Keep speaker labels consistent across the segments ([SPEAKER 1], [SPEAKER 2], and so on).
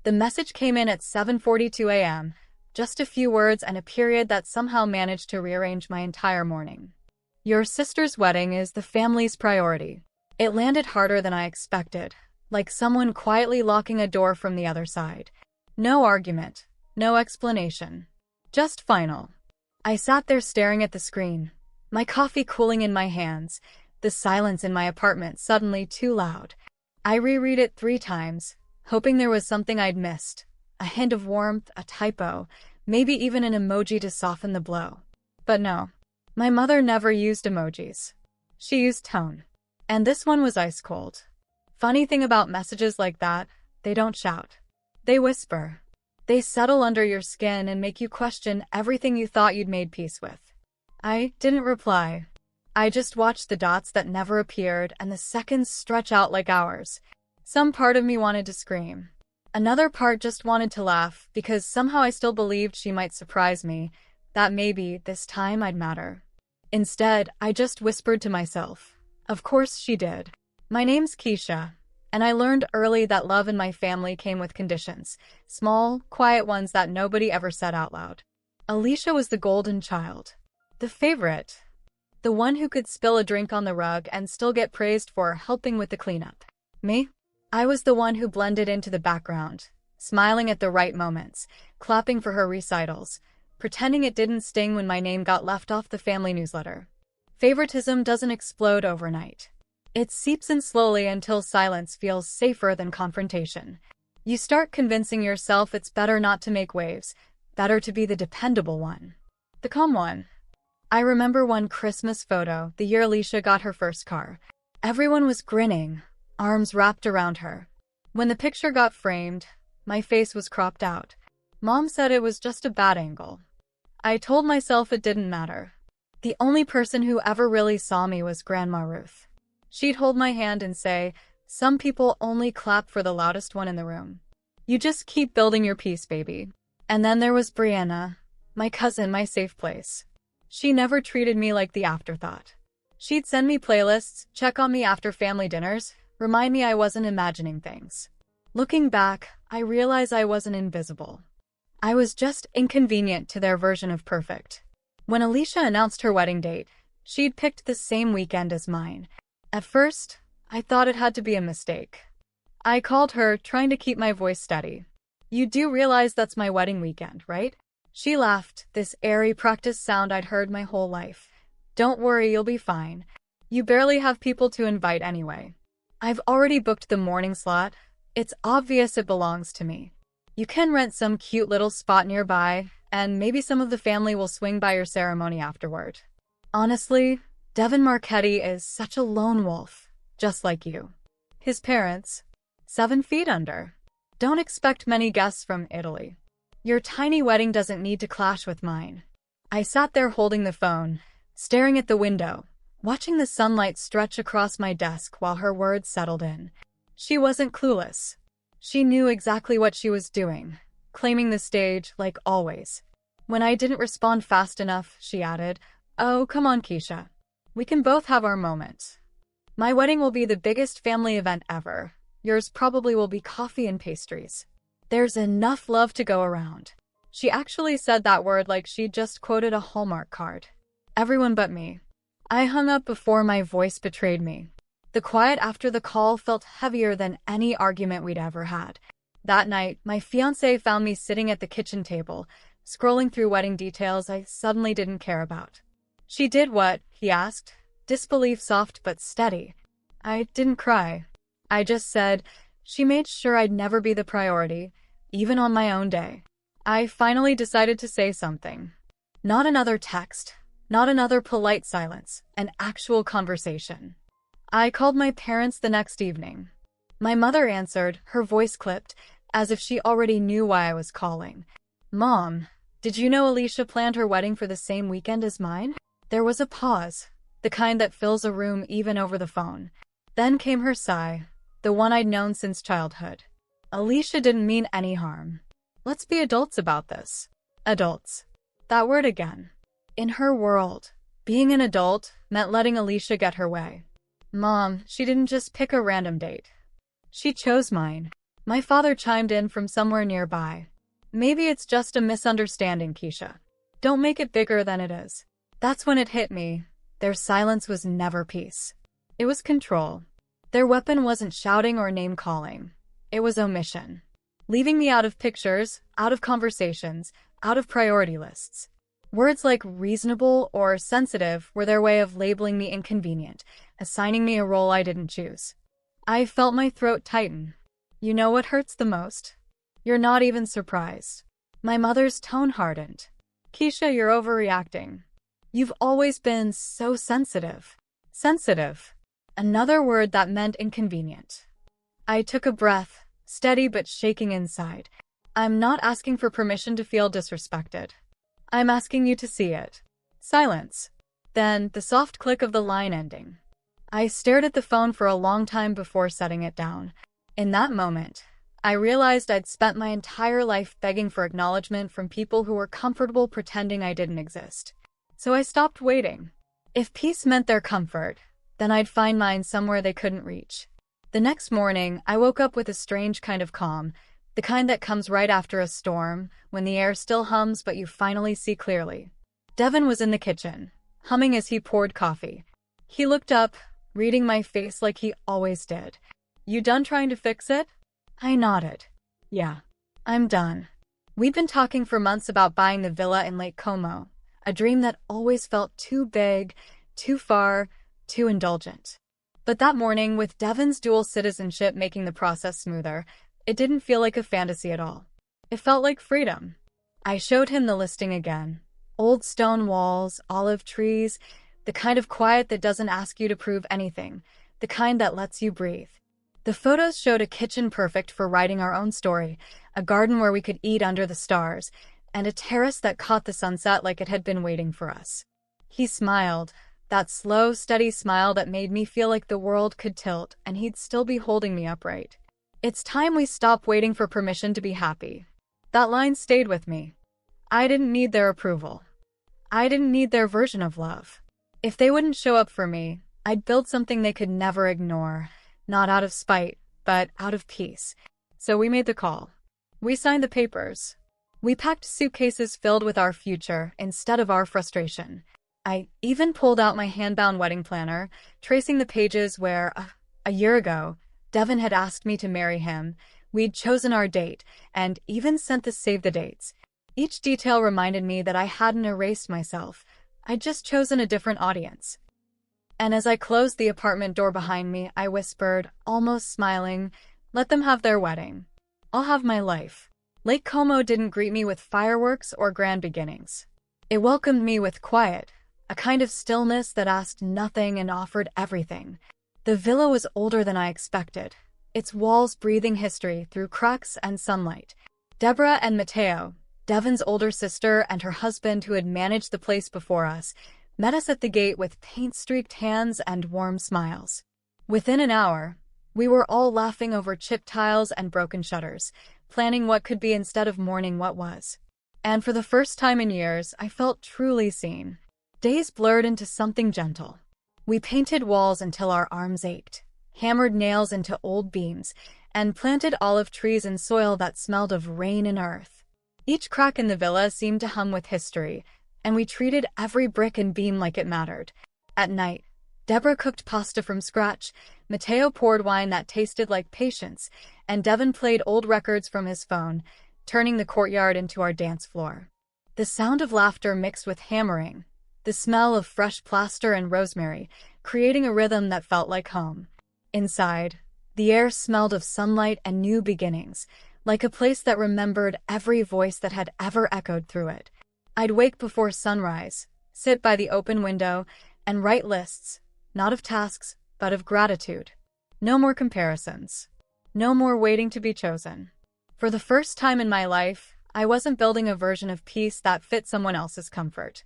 [SPEAKER 1] The message came in at 7:42 a.m., just a few words and a period that somehow managed to rearrange my entire morning. Your sister's wedding is the family's priority. It landed harder than I expected, like someone quietly locking a door from the other side. No argument, no explanation. Just final. I sat there staring at the screen, my coffee cooling in my hands, the silence in my apartment suddenly too loud. I reread it 3 times, hoping there was something I'd missed. A hint of warmth, a typo, maybe even an emoji to soften the blow. But no. My mother never used emojis. She used tone. And this one was ice cold. Funny thing about messages like that, they don't shout. They whisper. They settle under your skin and make you question everything you thought you'd made peace with. I didn't reply. I just watched the dots that never appeared and the seconds stretch out like hours. Some part of me wanted to scream. Another part just wanted to laugh because somehow I still believed she might surprise me, that maybe this time I'd matter. Instead, I just whispered to myself. Of course she did. My name's Keisha, and I learned early that love in my family came with conditions, small, quiet ones that nobody ever said out loud. Alicia was the golden child, the favorite, the one who could spill a drink on the rug and still get praised for helping with the cleanup. Me? I was the one who blended into the background, smiling at the right moments, clapping for her recitals, pretending it didn't sting when my name got left off the family newsletter. Favoritism doesn't explode overnight. It seeps in slowly until silence feels safer than confrontation. You start convincing yourself it's better not to make waves, better to be the dependable one, the calm one. I remember one Christmas photo, the year Alicia got her first car. Everyone was grinning, arms wrapped around her. When the picture got framed, my face was cropped out. Mom said it was just a bad angle. I told myself it didn't matter. The only person who ever really saw me was Grandma Ruth. She'd hold my hand and say, "Some people only clap for the loudest one in the room. You just keep building your peace, baby." And then there was Brianna, my cousin, my safe place. She never treated me like the afterthought. She'd send me playlists, check on me after family dinners, remind me I wasn't imagining things. Looking back, I realize I wasn't invisible. I was just inconvenient to their version of perfect. When Alicia announced her wedding date, she'd picked the same weekend as mine. At first, I thought it had to be a mistake. I called her, trying to keep my voice steady. "You do realize that's my wedding weekend, right?" She laughed, this airy practice sound I'd heard my whole life. "Don't worry, you'll be fine. You barely have people to invite anyway. I've already booked the morning slot. It's obvious it belongs to me. You can rent some cute little spot nearby, and maybe some of the family will swing by your ceremony afterward." Honestly, Devin Marchetti is such a lone wolf, just like you. His parents, 7 feet under. Don't expect many guests from Italy. Your tiny wedding doesn't need to clash with mine. I sat there holding the phone, staring at the window, watching the sunlight stretch across my desk while her words settled in. She wasn't clueless. She knew exactly what she was doing, claiming the stage like always. When I didn't respond fast enough, she added, "Oh, come on, Keisha. We can both have our moment. My wedding will be the biggest family event ever. Yours probably will be coffee and pastries. There's enough love to go around." She actually said that word like she'd just quoted a Hallmark card. Everyone but me. I hung up before my voice betrayed me. The quiet after the call felt heavier than any argument we'd ever had. That night, my fiancé found me sitting at the kitchen table, scrolling through wedding details I suddenly didn't care about. "She did what?" he asked, disbelief soft but steady. I didn't cry. I just said, "She made sure I'd never be the priority, even on my own day." I finally decided to say something. Not another text, not another polite silence, an actual conversation. I called my parents the next evening. My mother answered, her voice clipped, as if she already knew why I was calling. "Mom, did you know Alicia planned her wedding for the same weekend as mine?" There was a pause, the kind that fills a room even over the phone. Then came her sigh, the one I'd known since childhood. "Alicia didn't mean any harm. Let's be adults about this." Adults. That word again. In her world, being an adult meant letting Alicia get her way. "Mom, she didn't just pick a random date. She chose mine. My father chimed in from somewhere nearby. Maybe it's just a misunderstanding, Keisha. Don't make it bigger than it is. That's when it hit me. Their silence was never peace. It was control. Their weapon wasn't shouting or name-calling. It was omission. Leaving me out of pictures, out of conversations, out of priority lists. Words like reasonable or sensitive were their way of labeling me inconvenient, assigning me a role I didn't choose. I felt my throat tighten. You know what hurts the most? You're not even surprised. My mother's tone hardened. Keisha, you're overreacting. You've always been so sensitive. Sensitive. Another word that meant inconvenient. I took a breath, steady but shaking inside. I'm not asking for permission to feel disrespected. I'm asking you to see it. Silence. Then, the soft click of the line ending. I stared at the phone for a long time before setting it down. In that moment, I realized I'd spent my entire life begging for acknowledgement from people who were comfortable pretending I didn't exist. So I stopped waiting. If peace meant their comfort, then I'd find mine somewhere they couldn't reach. The next morning, I woke up with a strange kind of calm, the kind that comes right after a storm, when the air still hums but you finally see clearly. Devin was in the kitchen, humming as he poured coffee. He looked up, reading my face like he always did. You done trying to fix it? I nodded. Yeah, I'm done. We'd been talking for months about buying the villa in Lake Como, a dream that always felt too big, too far, too indulgent. But that morning, with Devin's dual citizenship making the process smoother, it didn't feel like a fantasy at all. It felt like freedom. I showed him the listing again. Old stone walls, olive trees, the kind of quiet that doesn't ask you to prove anything, the kind that lets you breathe. The photos showed a kitchen perfect for writing our own story, a garden where we could eat under the stars, and a terrace that caught the sunset like it had been waiting for us. He smiled, that slow, steady smile that made me feel like the world could tilt and he'd still be holding me upright. It's time we stop waiting for permission to be happy. That line stayed with me. I didn't need their approval. I didn't need their version of love. If they wouldn't show up for me, I'd build something they could never ignore, not out of spite, but out of peace. So we made the call. We signed the papers. We packed suitcases filled with our future instead of our frustration. I even pulled out my hand-bound wedding planner, tracing the pages where, a year ago, Devin had asked me to marry him. We'd chosen our date, and even sent the save the dates. Each detail reminded me that I hadn't erased myself. I'd just chosen a different audience. And as I closed the apartment door behind me, I whispered, almost smiling, let them have their wedding. I'll have my life. Lake Como didn't greet me with fireworks or grand beginnings. It welcomed me with quiet, a kind of stillness that asked nothing and offered everything. The villa was older than I expected, its walls breathing history through cracks and sunlight. Deborah and Mateo, Devin's older sister and her husband who had managed the place before us, met us at the gate with paint-streaked hands and warm smiles. Within an hour, we were all laughing over chipped tiles and broken shutters, planning what could be instead of mourning what was. And for the first time in years, I felt truly seen. Days blurred into something gentle. We painted walls until our arms ached, hammered nails into old beams, and planted olive trees in soil that smelled of rain and earth. Each crack in the villa seemed to hum with history, and we treated every brick and beam like it mattered. At night, Deborah cooked pasta from scratch, Mateo poured wine that tasted like patience, and Devin played old records from his phone, turning the courtyard into our dance floor. The sound of laughter mixed with hammering, the smell of fresh plaster and rosemary, creating a rhythm that felt like home. Inside, the air smelled of sunlight and new beginnings, like a place that remembered every voice that had ever echoed through it. I'd wake before sunrise, sit by the open window, and write lists, not of tasks, but of gratitude. No more comparisons. No more waiting to be chosen. For the first time in my life, I wasn't building a version of peace that fit someone else's comfort.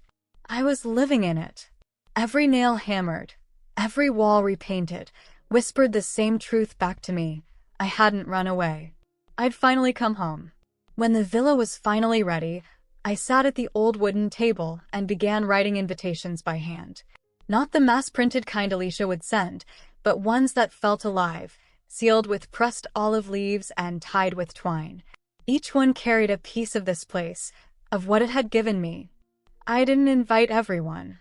[SPEAKER 1] I was living in it. Every nail hammered, every wall repainted, whispered the same truth back to me. I hadn't run away. I'd finally come home. When the villa was finally ready, I sat at the old wooden table and began writing invitations by hand. Not the mass-printed kind Alicia would send, but ones that felt alive, sealed with pressed olive leaves and tied with twine. Each one carried a piece of this place, of what it had given me. I didn't invite everyone,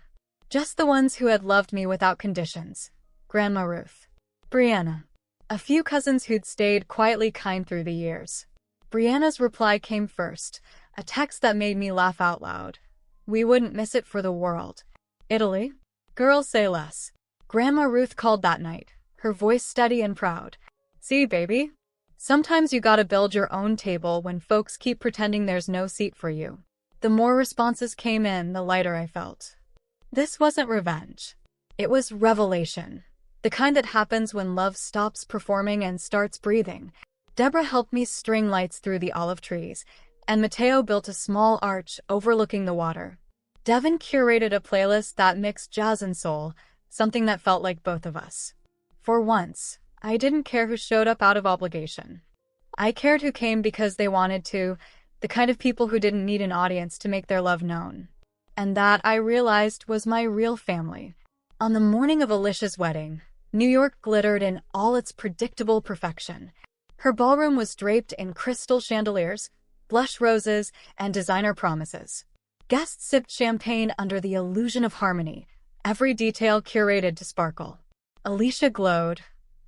[SPEAKER 1] just the ones who had loved me without conditions. Grandma Ruth. Brianna. A few cousins who'd stayed quietly kind through the years. Brianna's reply came first, a text that made me laugh out loud. We wouldn't miss it for the world. Italy? Girls say less. Grandma Ruth called that night, her voice steady and proud. See, baby? Sometimes you gotta build your own table when folks keep pretending there's no seat for you. The more responses came in, the lighter I felt. This wasn't revenge. It was revelation. The kind that happens when love stops performing and starts breathing. Deborah helped me string lights through the olive trees, and Mateo built a small arch overlooking the water. Devin curated a playlist that mixed jazz and soul, something that felt like both of us. For once, I didn't care who showed up out of obligation. I cared who came because they wanted to, the kind of people who didn't need an audience to make their love known. And that, I realized, was my real family. On the morning of Alicia's wedding, New York glittered in all its predictable perfection. Her ballroom was draped in crystal chandeliers, blush roses, and designer promises. Guests sipped champagne under the illusion of harmony, every detail curated to sparkle. Alicia glowed,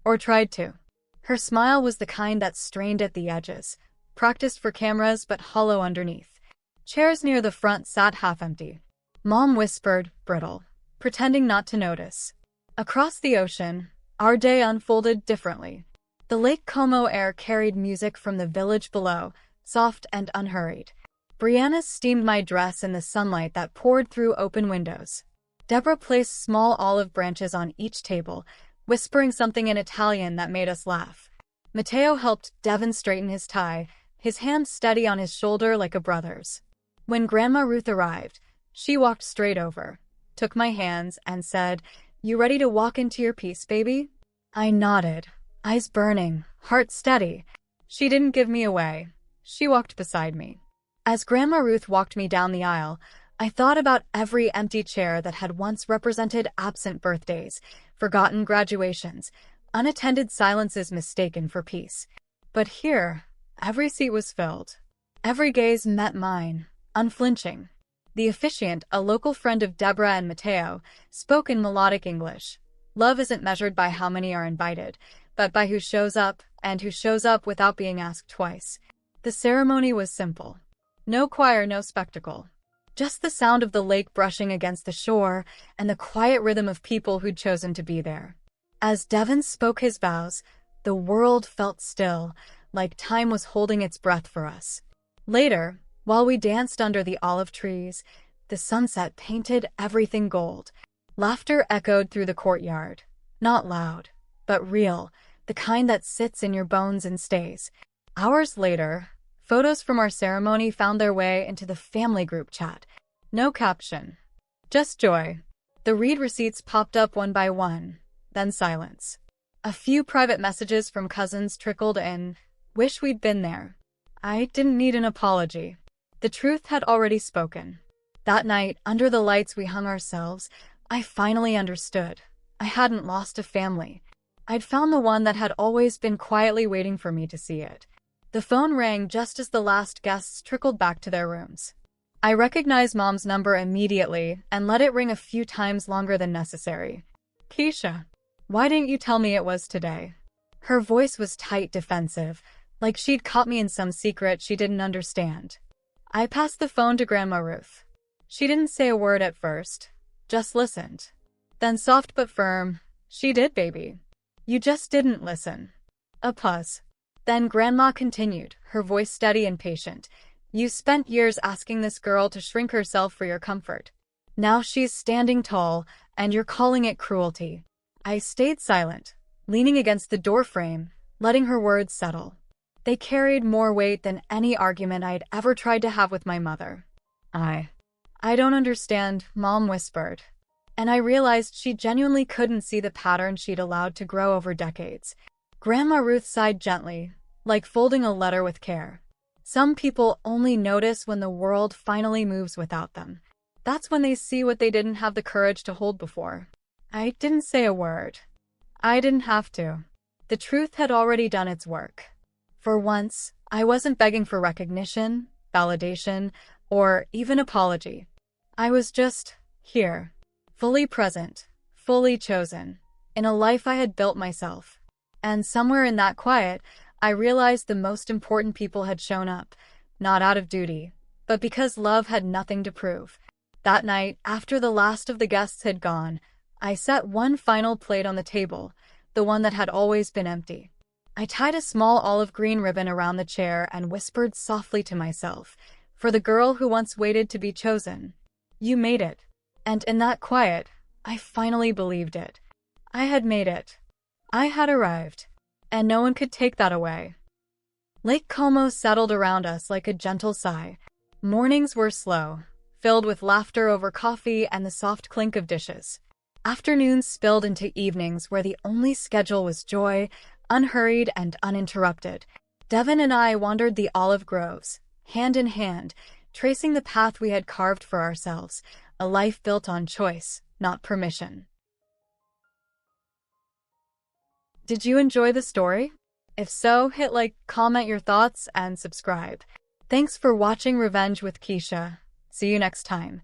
[SPEAKER 1] or tried to. Her smile was the kind that strained at the edges, practiced for cameras but hollow underneath. Chairs near the front sat half-empty. Mom whispered, brittle, pretending not to notice. Across the ocean, our day unfolded differently. The Lake Como air carried music from the village below, soft and unhurried. Brianna steamed my dress in the sunlight that poured through open windows. Deborah placed small olive branches on each table, whispering something in Italian that made us laugh. Mateo helped Devin straighten his tie, his hand steady on his shoulder like a brother's. When Grandma Ruth arrived, she walked straight over, took my hands, and said, "You ready to walk into your peace, baby?" I nodded, eyes burning, heart steady. She didn't give me away. She walked beside me. As Grandma Ruth walked me down the aisle, I thought about every empty chair that had once represented absent birthdays, forgotten graduations, unattended silences mistaken for peace. But here, every seat was filled. Every gaze met mine, unflinching. The officiant, a local friend of Deborah and Mateo, spoke in melodic English. Love isn't measured by how many are invited, but by who shows up, and who shows up without being asked twice. The ceremony was simple. No choir, no spectacle. Just the sound of the lake brushing against the shore, and the quiet rhythm of people who'd chosen to be there. As Devin spoke his vows, the world felt still, like time was holding its breath for us. Later, while we danced under the olive trees, the sunset painted everything gold. Laughter echoed through the courtyard. Not loud, but real, the kind that sits in your bones and stays. Hours later, photos from our ceremony found their way into the family group chat. No caption. Just joy. The read receipts popped up one by one, then silence. A few private messages from cousins trickled in. Wish we'd been there. I didn't need an apology. The truth had already spoken. That night, under the lights we hung ourselves, I finally understood. I hadn't lost a family. I'd found the one that had always been quietly waiting for me to see it. The phone rang just as the last guests trickled back to their rooms. I recognized Mom's number immediately and let it ring a few times longer than necessary. Keisha, why didn't you tell me it was today? Her voice was tight, defensive, like she'd caught me in some secret she didn't understand. I passed the phone to Grandma Ruth. She didn't say a word at first, just listened. Then soft but firm, "She did, baby. You just didn't listen." A pause. Then Grandma continued, her voice steady and patient. "You spent years asking this girl to shrink herself for your comfort. Now she's standing tall, and you're calling it cruelty." I stayed silent, leaning against the doorframe, letting her words settle. They carried more weight than any argument I'd ever tried to have with my mother. I don't understand," Mom whispered. And I realized she genuinely couldn't see the pattern she'd allowed to grow over decades. Grandma Ruth sighed gently, like folding a letter with care. Some people only notice when the world finally moves without them. That's when they see what they didn't have the courage to hold before. I didn't say a word. I didn't have to. The truth had already done its work. For once, I wasn't begging for recognition, validation, or even apology. I was just here, fully present, fully chosen, in a life I had built myself. And somewhere in that quiet, I realized the most important people had shown up, not out of duty, but because love had nothing to prove. That night, after the last of the guests had gone, I set one final plate on the table, the one that had always been empty. I tied a small olive green ribbon around the chair and whispered softly to myself, "For the girl who once waited to be chosen, you made it." And in that quiet, I finally believed it. I had made it. I had arrived. And no one could take that away. Lake Como settled around us like a gentle sigh. Mornings were slow, filled with laughter over coffee and the soft clink of dishes. Afternoons spilled into evenings where the only schedule was joy, unhurried and uninterrupted. Devin and I wandered the olive groves, hand in hand, tracing the path we had carved for ourselves, a life built on choice, not permission. Did you enjoy the story? If so, hit like, comment your thoughts, and subscribe. Thanks for watching Revenge with Keisha. See you next time.